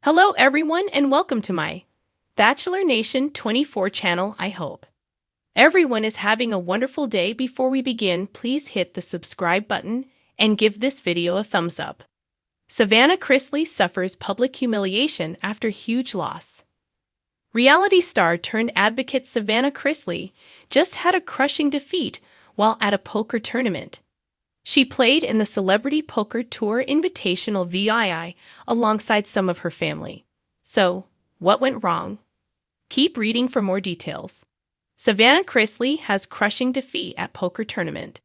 Hello everyone and welcome to my Bachelor Nation 24 channel. I hope everyone is having a wonderful day. Before we begin, please hit the subscribe button and give this video a thumbs up. Savannah Chrisley suffers public humiliation after huge loss. Reality star turned advocate Savannah Chrisley just had a crushing defeat while at a poker tournament. She played in the Celebrity Poker Tour Invitational VII alongside some of her family. So, what went wrong? Keep reading for more details. Savannah Chrisley has crushing defeat at poker tournament.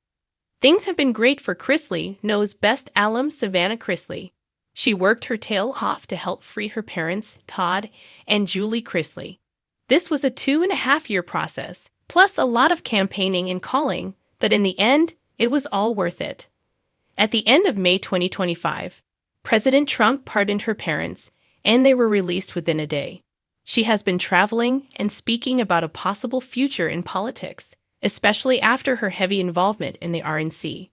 Things have been great for Chrisley, knows best alum Savannah Chrisley. She worked her tail off to help free her parents, Todd and Julie Chrisley. This was a 2.5-year process, plus a lot of campaigning and calling, but in the end, it was all worth it. At the end of May 2025, President Trump pardoned her parents, and they were released within a day. She has been traveling and speaking about a possible future in politics, especially after her heavy involvement in the RNC.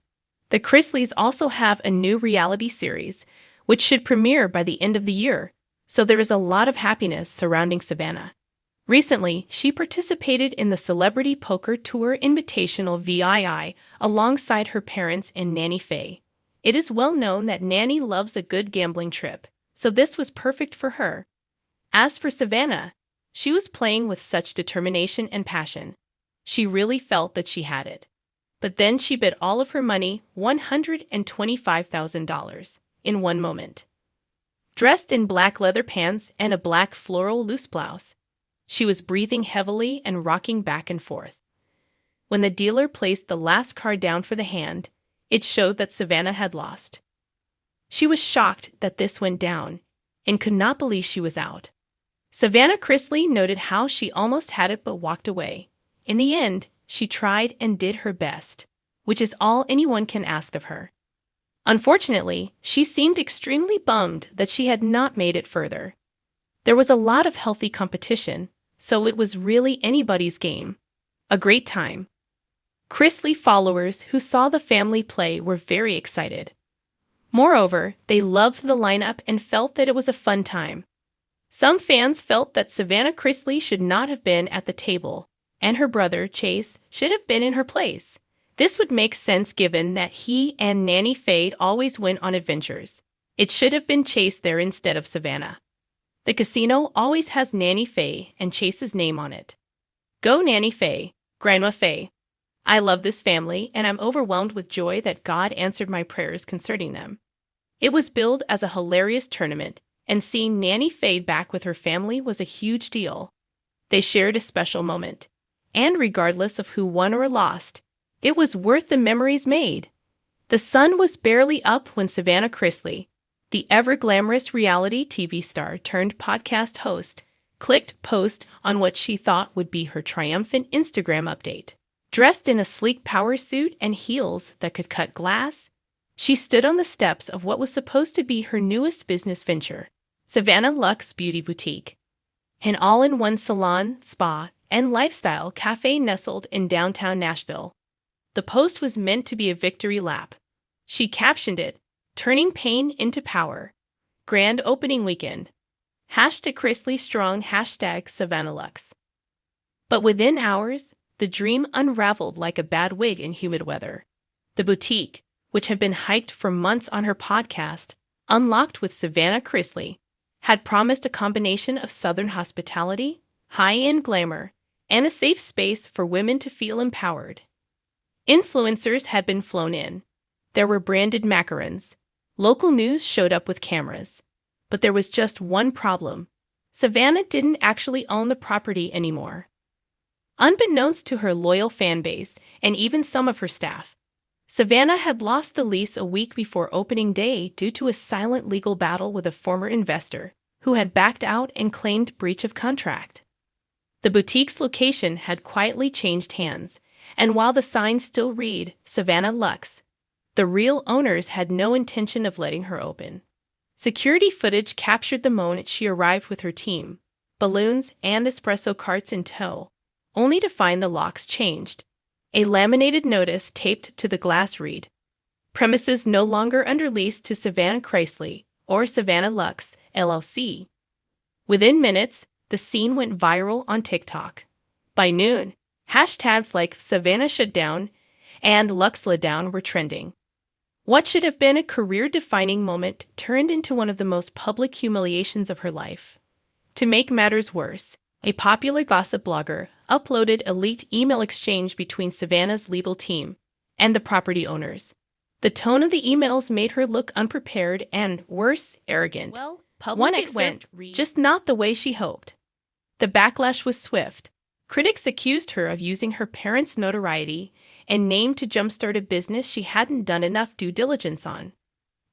The Chrisleys also have a new reality series, which should premiere by the end of the year, so there is a lot of happiness surrounding Savannah. Recently, she participated in the Celebrity Poker Tour Invitational VII alongside her parents and Nanny Faye. It is well known that Nanny loves a good gambling trip, so this was perfect for her. As for Savannah, she was playing with such determination and passion. She really felt that she had it. But then she bet all of her money, $125,000, in one moment. Dressed in black leather pants and a black floral loose blouse, she was breathing heavily and rocking back and forth. When the dealer placed the last card down for the hand, it showed that Savannah had lost. She was shocked that this went down and could not believe she was out. Savannah Chrisley noted how she almost had it but walked away. In the end, she tried and did her best, which is all anyone can ask of her. Unfortunately, she seemed extremely bummed that she had not made it further. There was a lot of healthy competition, so it was really anybody's game. A great time. Chrisley followers who saw the family play were very excited. Moreover, they loved the lineup and felt that it was a fun time. Some fans felt that Savannah Chrisley should not have been at the table, and her brother, Chase, should have been in her place. This would make sense given that he and Nanny Faye always went on adventures. It should have been Chase there instead of Savannah. The casino always has Nanny Faye and Chase's name on it. Go Nanny Faye, Grandma Faye. I love this family and I'm overwhelmed with joy that God answered my prayers concerning them. It was billed as a hilarious tournament, and seeing Nanny Faye back with her family was a huge deal. They shared a special moment, and regardless of who won or lost, it was worth the memories made. The sun was barely up when Savannah Chrisley, the ever-glamorous reality TV star turned podcast host, clicked post on what she thought would be her triumphant Instagram update. Dressed in a sleek power suit and heels that could cut glass, she stood on the steps of what was supposed to be her newest business venture, Savannah Luxe Beauty Boutique, an all-in-one salon, spa, and lifestyle cafe nestled in downtown Nashville. The post was meant to be a victory lap. She captioned it, "Turning pain into power. Grand opening weekend. #Chrisley strong. #Savannah Luxe." But within hours, the dream unraveled like a bad wig in humid weather. The boutique, which had been hyped for months on her podcast, Unlocked with Savannah Chrisley, had promised a combination of Southern hospitality, high-end glamour, and a safe space for women to feel empowered. Influencers had been flown in. There were branded macarons. Local news showed up with cameras. But there was just one problem. Savannah didn't actually own the property anymore. Unbeknownst to her loyal fan base and even some of her staff, Savannah had lost the lease a week before opening day due to a silent legal battle with a former investor who had backed out and claimed breach of contract. The boutique's location had quietly changed hands, and while the signs still read Savannah Luxe, the real owners had no intention of letting her open. Security footage captured the moment she arrived with her team, balloons and espresso carts in tow, only to find the locks changed. A laminated notice taped to the glass read, "Premises no longer under lease to Savannah Chrisley or Savannah Luxe, LLC. Within minutes, the scene went viral on TikTok. By noon, hashtags like Savannah shut down and Lux let down were trending. What should have been a career-defining moment turned into one of the most public humiliations of her life. To make matters worse, a popular gossip blogger uploaded a leaked email exchange between Savannah's legal team and the property owners. The tone of the emails made her look unprepared and, worse, arrogant. Well, One it went, just not the way she hoped. The backlash was swift. Critics accused her of using her parents' notoriety and name to jumpstart a business she hadn't done enough due diligence on.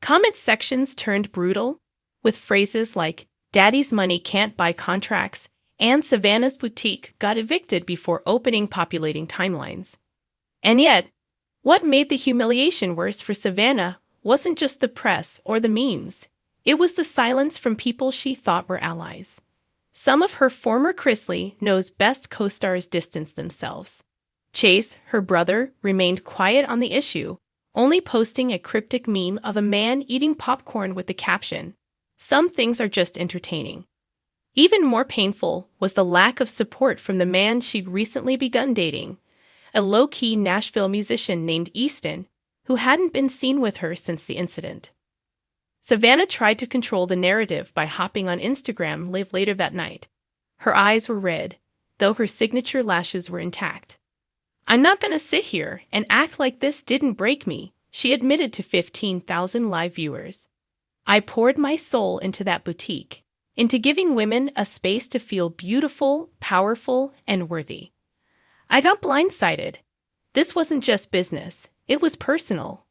Comment sections turned brutal, with phrases like, "Daddy's money can't buy contracts," and "Savannah's boutique got evicted before opening," populating timelines. And yet, what made the humiliation worse for Savannah wasn't just the press or the memes. It was the silence from people she thought were allies. Some of her former Chrisley knows best co-stars distanced themselves. Chase, her brother, remained quiet on the issue, only posting a cryptic meme of a man eating popcorn with the caption, "Some things are just entertaining." Even more painful was the lack of support from the man she'd recently begun dating, a low-key Nashville musician named Easton, who hadn't been seen with her since the incident. Savannah tried to control the narrative by hopping on Instagram later that night. Her eyes were red, though her signature lashes were intact. "I'm not going to sit here and act like this didn't break me," she admitted to 15,000 live viewers. "I poured my soul into that boutique, into giving women a space to feel beautiful, powerful, and worthy. I got blindsided. This wasn't just business, it was personal."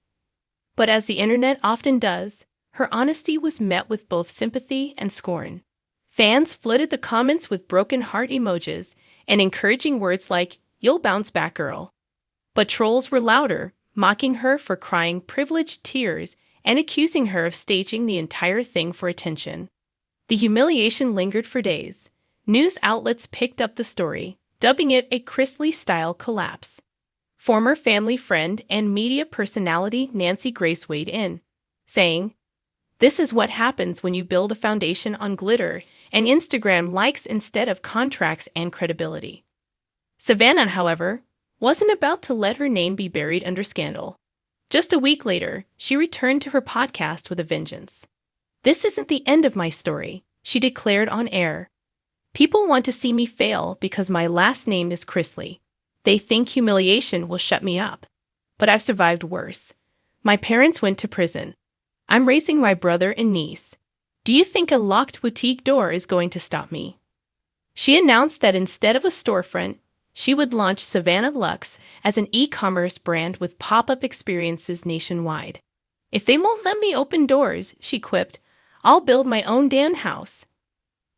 But as the internet often does, her honesty was met with both sympathy and scorn. Fans flooded the comments with broken heart emojis and encouraging words like, "You'll bounce back, girl." But trolls were louder, mocking her for crying privileged tears and accusing her of staging the entire thing for attention. The humiliation lingered for days. News outlets picked up the story, dubbing it a Chrisley-style collapse. Former family friend and media personality Nancy Grace weighed in, saying, "This is what happens when you build a foundation on glitter and Instagram likes instead of contracts and credibility." Savannah, however, wasn't about to let her name be buried under scandal. Just a week later, she returned to her podcast with a vengeance. "This isn't the end of my story," she declared on air. "People want to see me fail because my last name is Chrisley. They think humiliation will shut me up. But I've survived worse. My parents went to prison. I'm raising my brother and niece. Do you think a locked boutique door is going to stop me?" She announced that instead of a storefront, she would launch Savannah Lux as an e-commerce brand with pop-up experiences nationwide. "If they won't let me open doors," she quipped, "I'll build my own damn house."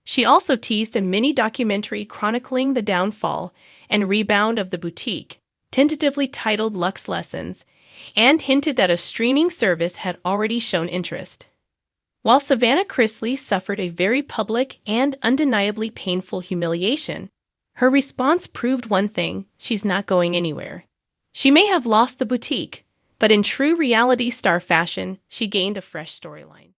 She also teased a mini-documentary chronicling the downfall and rebound of the boutique, tentatively titled Lux Lessons, and hinted that a streaming service had already shown interest. While Savannah Chrisley suffered a very public and undeniably painful humiliation, her response proved one thing: she's not going anywhere. She may have lost the boutique, but in true reality star fashion, she gained a fresh storyline.